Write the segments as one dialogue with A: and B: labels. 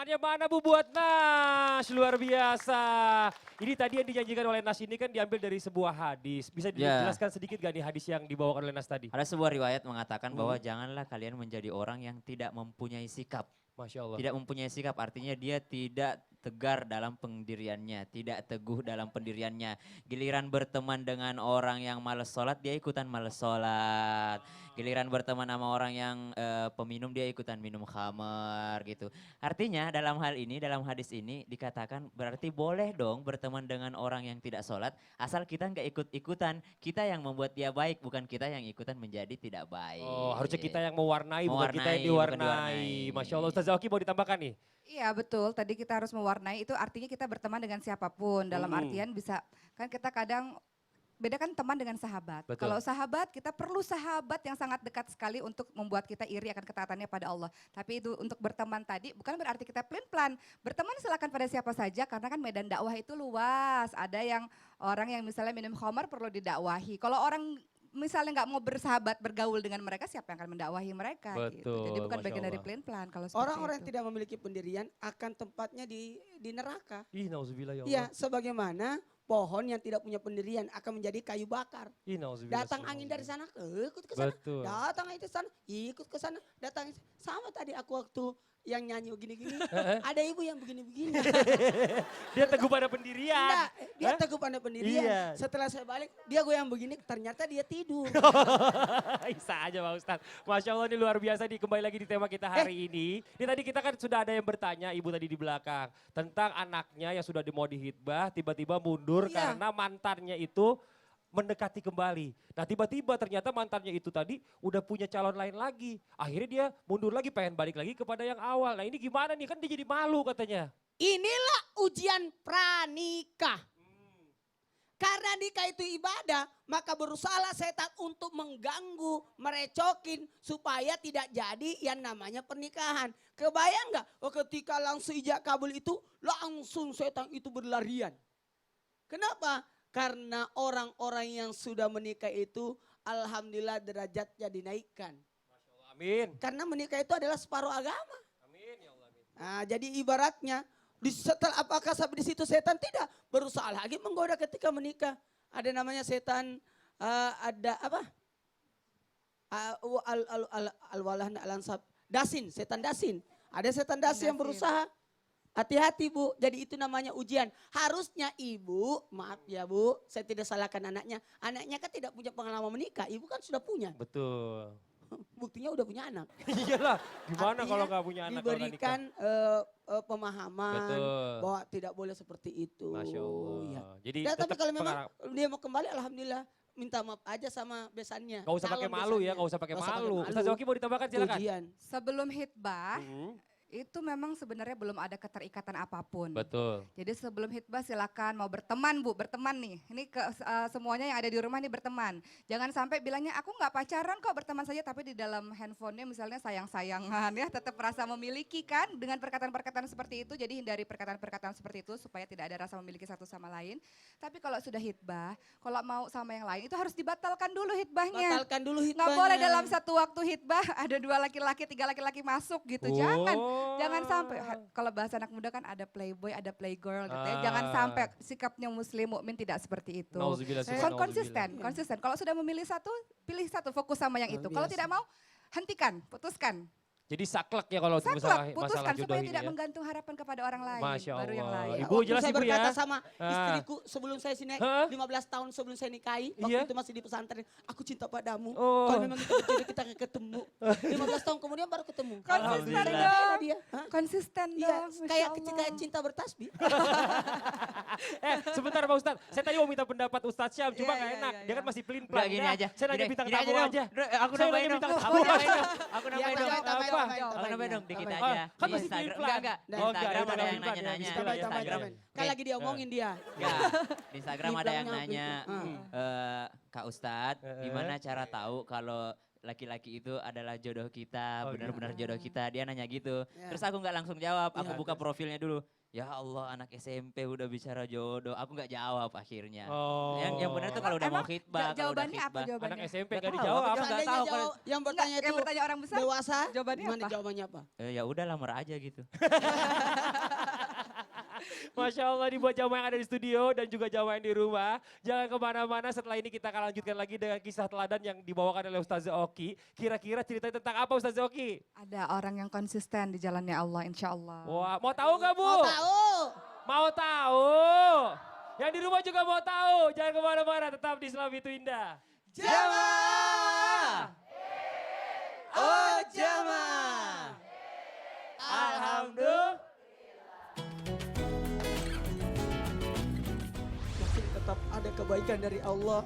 A: tempatannya mana Bu buat Nas? Luar biasa. Ini tadi yang dijanjikan oleh Nas ini kan diambil dari sebuah hadis. Bisa
B: Ya.
A: dijelaskan sedikit gak nih hadis yang dibawakan oleh Nas tadi?
B: Ada sebuah riwayat mengatakan bahwa janganlah kalian menjadi orang yang tidak mempunyai sikap.
A: Masya Allah.
B: Tidak mempunyai sikap artinya dia tidak tegar dalam pendiriannya, tidak teguh dalam pendiriannya. Giliran berteman dengan orang yang malas sholat, dia ikutan malas sholat. Giliran berteman sama orang yang peminum, dia ikutan minum khamar gitu. Artinya dalam hal ini, dalam hadis ini dikatakan berarti boleh dong berteman dengan orang yang tidak sholat, asal kita nggak ikut-ikutan. Kita yang membuat dia baik, bukan kita yang ikutan menjadi tidak baik.
A: Oh, harusnya kita yang mewarnai, bukan kita yang
B: Mewarnai, bukan
A: diwarnai.
B: diwarnai.
A: Masya Allah, Ustaz Zaki mau ditambahkan nih?
C: Iya betul, tadi kita harus mewarnai itu artinya kita berteman dengan siapapun. Dalam artian bisa, kan kita kadang bedakan teman dengan sahabat.
A: Betul.
C: Kalau sahabat kita perlu sahabat yang sangat dekat sekali untuk membuat kita iri akan ketaatannya pada Allah. Tapi itu untuk berteman tadi bukan berarti kita plan-plan. Berteman silakan pada siapa saja karena kan medan dakwah itu luas. Ada yang orang yang misalnya minum khamar perlu didakwahi. Kalau orang misalnya nggak mau bersahabat bergaul dengan mereka, siapa yang akan mendakwahi mereka gitu.
A: Betul,
C: Jadi bukan
A: Masya
C: bagian dari
A: Allah.
C: plan-plan kalau seperti
D: Orang-orang yang
C: itu.
D: tidak memiliki pendirian akan tempatnya di neraka.
A: Ih, nauzubillah ya Allah.
D: Iya, sebagaimana pohon yang tidak punya pendirian akan menjadi kayu bakar.
A: Ih, nauzubillah.
D: Datang angin dari sana, ikut ke sana.
A: Betul.
D: Datang itu sana, ikut ke sana. Datang sama tadi aku waktu yang nyanyi begini-gini, ada ibu yang begini-begini.
A: Dia teguh pada pendirian.
D: Enggak, dia
A: Hah?
D: teguh pada pendirian.
A: Iya.
D: Setelah saya balik, dia goyang begini, ternyata dia tidur.
A: Bisa aja Pak Ustadz. Masya Allah ini luar biasa nih, kembali lagi di tema kita hari ini. Ini tadi kita kan sudah ada yang bertanya, ibu tadi di belakang. Tentang anaknya yang sudah mau dihitbah, tiba-tiba mundur
D: Iya.
A: karena mantannya itu mendekati kembali. Nah tiba-tiba ternyata mantannya itu tadi udah punya calon lain lagi. Akhirnya dia mundur lagi, pengen balik lagi kepada yang awal. Nah ini gimana nih, kan dia jadi malu katanya.
D: Inilah ujian pranikah. Karena nikah itu ibadah, maka berusahalah setan untuk mengganggu, merecokin supaya tidak jadi yang namanya pernikahan. Kebayang nggak? Oh, ketika langsung ijab kabul itu langsung setan itu berlarian. Kenapa? Karena orang-orang yang sudah menikah itu alhamdulillah derajatnya dinaikkan.
A: Masya Allah, amin.
D: Karena menikah itu adalah separuh agama.
A: Amin ya Allah, amin.
D: Nah, jadi ibaratnya setelah apakah sampai di situ setan tidak berusaha lagi menggoda ketika menikah. Ada namanya setan ada apa? Al-walah al-ansab. Dasin, setan dasin. Ada setan dasin yang berusaha. Hati-hati Bu, jadi itu namanya ujian. Harusnya ibu, maaf ya Bu, saya tidak salahkan anaknya. Anaknya kan tidak punya pengalaman menikah, ibu kan sudah punya.
A: Betul.
D: Buktinya udah punya anak.
A: Iyalah, gimana
D: Artinya
A: kalau nggak punya anak kalau nggak nikah?
D: diberikan pemahaman
A: Betul.
D: bahwa tidak boleh seperti itu.
A: Masya Allah.
D: Ya.
A: Jadi
D: Ya, tapi
A: tetap
D: kalau memang dia mau kembali alhamdulillah minta maaf aja sama besannya.
A: Gak usah pakai
D: Calon
A: malu ya,
D: besannya.
A: gak usah pakai
D: Nggak usah
A: malu.
D: pakai
A: Ustaz Zaki mau ditambahkan silakan.
D: Ujian.
C: Sebelum hitbah,
A: Hmm,
C: itu memang sebenarnya belum ada keterikatan apapun.
A: betul.
C: Jadi sebelum hitbah silakan mau berteman Bu, berteman nih. Ini semuanya yang ada di rumah nih berteman. Jangan sampai bilangnya aku nggak pacaran kok berteman saja tapi di dalam handphonenya misalnya sayang-sayangan ya tetap merasa memiliki kan dengan perkataan-perkataan seperti itu. Jadi hindari perkataan-perkataan seperti itu supaya tidak ada rasa memiliki satu sama lain. Tapi kalau sudah hitbah, kalau mau sama yang lain itu harus dibatalkan dulu hitbahnya.
D: Batalkan dulu
C: Nggak
D: hitbahnya.
C: boleh dalam satu waktu hitbah ada 2 laki-laki, 3 laki-laki masuk gitu. Jangan sampai, kalau bahasa anak muda kan ada playboy, ada playgirl gitu ya. Jangan sampai sikapnya muslim mukmin tidak seperti itu.
A: Nauzubillah,
C: Konsisten. Kalau sudah memilih satu, pilih satu, fokus sama yang itu. Kalau tidak mau, hentikan, putuskan.
A: Jadi saklek ya kalau
C: Saklek,
A: masalah
C: putuskan
A: jodoh
C: supaya
A: ini
C: tidak
A: ya.
C: menggantung harapan kepada orang lain.
A: Masya
C: Baru yang
A: Allah.
C: lain.
A: Ibu jelas
D: saya
A: Ibu ya.
D: berkata sama
A: Ah.
D: istriku sebelum saya sini
A: Hah?
D: 15 tahun sebelum saya nikahi,
A: Iya.
D: waktu itu masih di pesantren, aku cinta padamu.
A: Oh.
D: Kalau memang itu betul kita akan ketemu. 15 tahun kemudian baru ketemu.
C: Konsisten
A: Alhamdulillah.
C: dong.
D: Dia. Hah?
C: Konsisten
D: Iya,
C: dong. Masya
D: kayak
C: Allah.
D: ketika cinta bertasbih.
A: Sebentar Pak Ustadz, saya tadi mau minta pendapat Ustadz Syam, cuma
D: Iya,
A: nggak
D: iya,
A: enak.
D: iya,
A: Dia kan
D: iya.
A: masih pelin
B: Udah
A: pelan.
B: gini aja.
A: Saya nanya
B: Gini-
A: bintang
B: gini
A: tamu
B: dong.
A: aja.
B: Aku
A: Saya
B: nambahin
A: nanya
B: dong.
A: bintang
B: Aku
A: tamu
B: nambahin
A: aja.
B: dong. Aku nambahin
D: Iya,
B: dong.
D: tambahin, tambahin,
A: Apa?
D: tambahin,
B: Aku nambahin
D: tambahin.
B: dong dikit
D: Tambahin.
B: aja.
A: Kan
B: Di
A: masih
B: Instagram.
A: pelin-pelan.
B: Enggak. Di
A: Oh, enggak,
B: Instagram
A: udah
B: ada yang
A: pelin-pelan ya,
B: nanya-nanya.
A: bismillah,
D: Tambahin,
B: Di
D: tambahin,
B: Instagram.
D: tambahin. Kan
B: Nih,
D: lagi diomongin dia.
B: enggak. Di Instagram ada yang
D: Dibilang
B: nanya,
D: nyampe.
B: Kak Ustadz, gimana cara tahu kalau laki-laki itu adalah jodoh kita,
A: Oh,
B: benar-benar
D: gitu.
B: jodoh kita. Dia nanya gitu.
D: Ya.
B: Terus aku nggak langsung jawab, aku
D: Ya,
B: buka
D: terus.
B: profilnya dulu. Ya Allah, anak SMP udah bicara jodoh. Aku nggak jawab akhirnya.
A: Oh.
B: Yang benar tuh kalau udah mau khitbah, kalau udah
C: Jawabannya apa
B: khitbah.
C: jawabannya?
A: Anak SMP
B: Nggak
A: gak
B: tahu,
A: dijawab.
B: aku juga nggak
D: Seandainya
B: tahu kalau-
D: yang bertanya
C: Enggak,
D: itu
C: yang bertanya orang besar.
D: dewasa,
C: Jawabannya
D: gimana
C: apa?
D: jawabannya apa?
B: Ya udah lamar aja gitu.
A: Masya Allah nih buat jamaah yang ada di studio dan juga jamaah yang di rumah. Jangan kemana-mana, setelah ini kita akan lanjutkan lagi dengan kisah teladan yang dibawakan oleh Ustazah Oki. Kira-kira ceritanya tentang apa Ustazah Oki?
C: Ada orang yang konsisten di jalannya Allah, insya Allah.
A: Wah, mau tahu gak Bu?
D: Mau tahu?
A: Mau tahu? Yang di rumah juga mau tahu. Jangan kemana-mana, tetap di Islam itu Indah.
B: Jamaah! Oh jamaah!
A: Alhamdulillah.
D: Yakin tetap ada kebaikan dari Allah.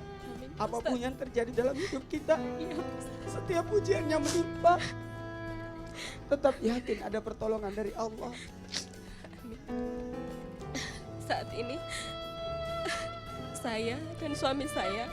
D: Apapun yang terjadi dalam hidup kita, setiap ujian yang menimpa, tetap yakin ada pertolongan dari Allah.
E: Saat ini saya dan suami saya